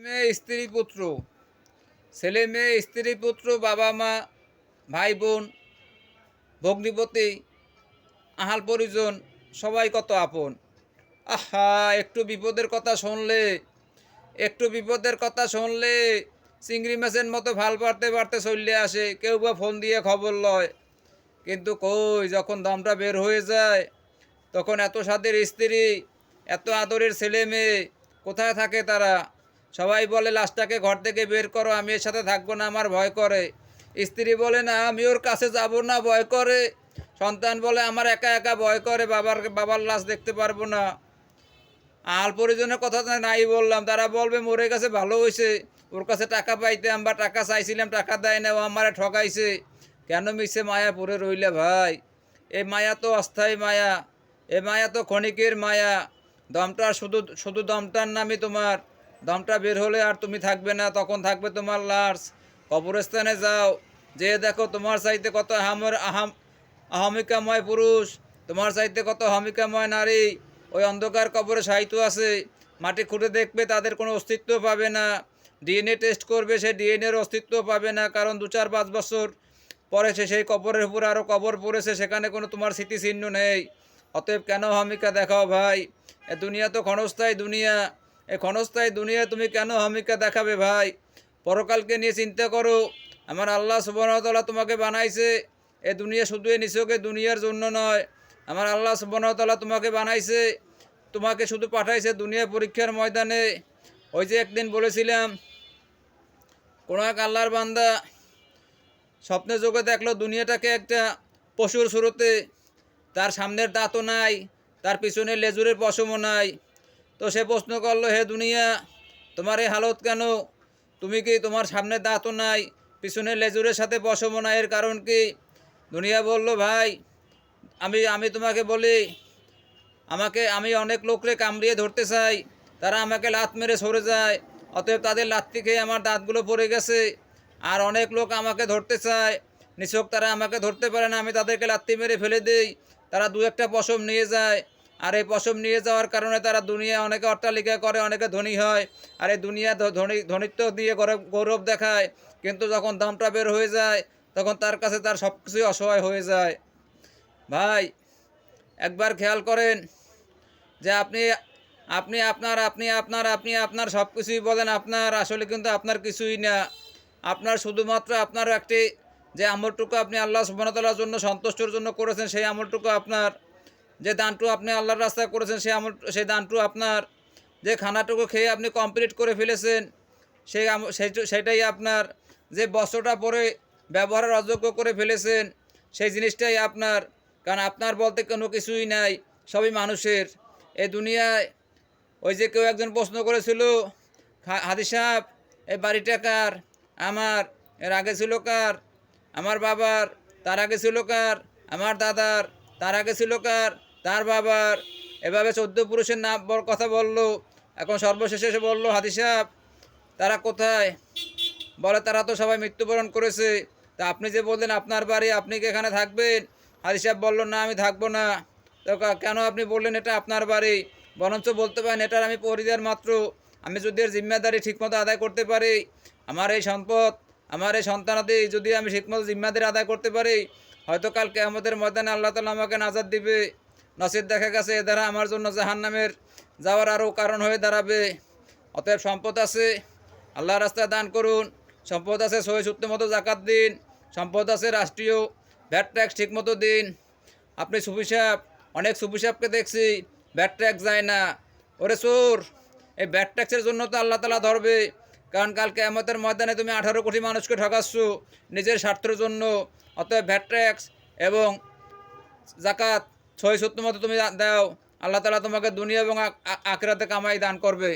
মেয়ে স্ত্রী পুত্র, ছেলে মেয়ে স্ত্রী পুত্র, বাবা মা, ভাই বোন, ভগ্নিপতি, আহাল পরিজন, সবাই কত আপন। আহা, একটু বিপদের কথা শুনলে চিংড়ি মাছের মতো ভাল পারতে পারতে চললে আসে, কেউ বা ফোন দিয়ে খবর লয়। কিন্তু কই, যখন দমটা বের হয়ে যায় তখন এত স্বাদের স্ত্রী, এত আদরের ছেলে মেয়ে, কোথায় থাকে তারা? সবাই বলে লাশটাকে ঘর থেকে বের করো, আমি এর সাথে থাকবো না, আমার ভয় করে। স্ত্রী বলে না, আমি ওর কাছে যাব না, ভয় করে। সন্তান বলে আমার একা একা ভয় করে, বাবার লাশ দেখতে পারবো না। আল পরিজনের কথা তো নাই বললাম, তারা বলবে মরে গেছে, ভালো হয়েছে, ওর কাছে টাকা পাইতাম বা টাকা চাইছিলাম, টাকা দেয় না, ও আমারে ঠকাইছে। কেন মিশে মায়া পড়ে রইলে ভাই? এই মায়া তো অস্থায়ী মায়া, এ মায়া তো ক্ষণিকের মায়া। দমটা শুধু শুধু দমটার নামই তোমার। দমটা বের হলে আর তুমি থাকবে না, তখন থাকবে তোমার লাশ। কবরস্থানে যাও, যে দেখো তোমার চাইতে কত আহমিকাময় পুরুষ, তোমার চাইতে কত অহমিকাময় নারী ওই অন্ধকার কবরে সাহিত্য আছে। মাটি খুঁড়ে দেখবে, তাদের কোনো অস্তিত্ব পাবে না। ডিএনএ টেস্ট করবে, সে ডিএনএর অস্তিত্ব পাবে না, কারণ 2-4-5 বছর পরেছে সেই কবরের উপর আরও কবর পড়েছে, সেখানে কোনো তোমার স্মৃতিচিহ্ন নেই। অতএব কেন অহমিকা দেখাও ভাই? এ দুনিয়া তো ক্ষণস্থায়ী দুনিয়া, এই ক্ষণস্থায়ী দুনিয়া তুমি কেন অহমিকা দেখাবে ভাই? পরকালকে নিয়ে চিন্তা করো। আমার আল্লাহ সুবহানাহু ওয়া তাআলা তোমাকে বানাইছে, এ দুনিয়া শুধু এ নিছকে দুনিয়ার জন্য নয়। আমার আল্লাহ সুবহানাহু ওয়া তাআলা তোমাকে বানাইছে, তোমাকে শুধু পাঠাইছে দুনিয়া পরীক্ষার ময়দানে। ওই যে একদিন বলেছিলাম, কোনো এক আল্লাহর বান্দা স্বপ্নে যোগে দেখলো দুনিয়াটাকে একটা পশুর শুরুতে, তার সামনের দাঁতও নাই, তার পিছনে লেজুরের পশমও নাই। তো সে প্রশ্ন করলো, হে দুনিয়া, তোমার এই হালত কেন? তুমি কি, তোমার সামনে দাঁতও নাই, পিছনে লেজুরের সাথে পশমও নাই, এর কারণ কি? দুনিয়া বলল, ভাই, আমি আমি তোমাকে বলি, আমি অনেক লোকরে কামড়িয়ে ধরতে চাই, তারা আমাকে লাত মেরে সরে যায়, অতএব তাদের লাত্তি খেয়ে আমার দাঁতগুলো পড়ে গেছে। আর অনেক লোক আমাকে ধরতে চায়, নিছক তারা আমাকে ধরতে পারে না, আমি তাদেরকে লাত্তি মেরে ফেলে দেই, তারা দু একটা পশম নিয়ে যায়। আর এই পশম নিয়ে যাওয়ার কারণে তারা দুনিয়া অনেকে অট্টালিকা করে, অনেকে ধনী হয়। আর এই দুনিয়া ধনীত্ব দিয়ে গৌরব দেখায়, কিন্তু যখন দামটা বের হয়ে যায় তখন তার কাছে তার সব কিছুই অসহায় হয়ে যায়। ভাই, একবার খেয়াল করেন যে আপনি আপনি আপনার আপনি আপনার আপনি আপনার সব কিছুই বলেন আপনার, আসলে কিন্তু আপনার কিছুই না। আপনার শুধুমাত্র আপনার একটি যে আমলটুকু আপনি আল্লাহ সুবহানাহু ওয়া তাআলার জন্য সন্তুষ্টর জন্য করেছেন, সেই আমলটুকু আপনার। যে দানটু আপনি আল্লাহর রাস্তায় করেছেন, সেই দানটু আপনার। যে খানাটুকু খেয়ে আপনি কমপ্লিট করে ফেলেছেন, সেটাই আপনার। যে বস্ত্রটা পরে ব্যবহারের অযোগ্য করে ফেলেছেন, সেই জিনিসটাই আপনার। কারণ আপনার বলতে কোনো কিছুই নাই, সবই মানুষের। এই দুনিয়ায় ওই যে কেউ একজন প্রশ্ন করেছিল, হাদি সাহেব, এই বাড়িটা কার? আমার। এর আগে ছিল কার? আমার বাবার। তার আগে ছিল কার? আমার দাদার। তার আগে ছিল কার? তার বাবার। এভাবে 14 পুরুষের নাম কথা বলল। এখন সর্বশেষে এসে বলল, হাদি সাহেব, তারা কোথায়? বলে, তারা তো সবাই মৃত্যুবরণ করেছে। তা আপনি যে বললেন আপনার বাড়ি, আপনি কি এখানে থাকবেন? হাদি সাহেব বলল, না, আমি থাকবো না। তো কেন আপনি বললেন এটা আপনার বাড়ি? বরঞ্চ বলতে পারেন এটার আমি পরিবার মাত্র। আমি যদি এর জিম্মাদারি ঠিকমতো আদায় করতে পারি, আমার এই সম্পদ, আমার এই সন্তানাদি যদি আমি ঠিকমতো জিম্মাদারি আদায় করতে পারি, হয়তো কাল কিয়ামতের ময়দানে আল্লাহ তাআলা আমাকে নাজাত দিবে। নসিব দেখা গেছে এ দ্বারা আমার জন্য জাহান্নামের যাওয়ার আরও কারণ হয়ে দাঁড়াবে। অতএব সম্পদ আছে, আল্লাহ রাস্তায় দান করুন। সম্পদ আছে, সহি সূত্র মতো জাকাত দিন। সম্পদ আছে, রাষ্ট্রীয় ভ্যাট ট্যাক্স ঠিক মতো দিন। আপনি সুফি সাহেব, অনেক সুফি সাহেবকে দেখছি ভ্যাট ট্যাক্স যায় না। ওরে চোর, এই ভ্যাট ট্যাক্সের জন্য তো আল্লাহ তাআলা ধরবে। কারণ কাল কিয়ামতের ময়দানে তুমি 18 কোটি মানুষকে ঠকাচ্ছ নিজের স্বার্থের জন্য। অতএব ভ্যাট ট্যাক্স এবং জাকাত সহি সূত্র মতো তুমি দাও, আল্লাহ তাআলা তোমাকে দুনিয়া এবং আখিরাতে কামাই দান করবে।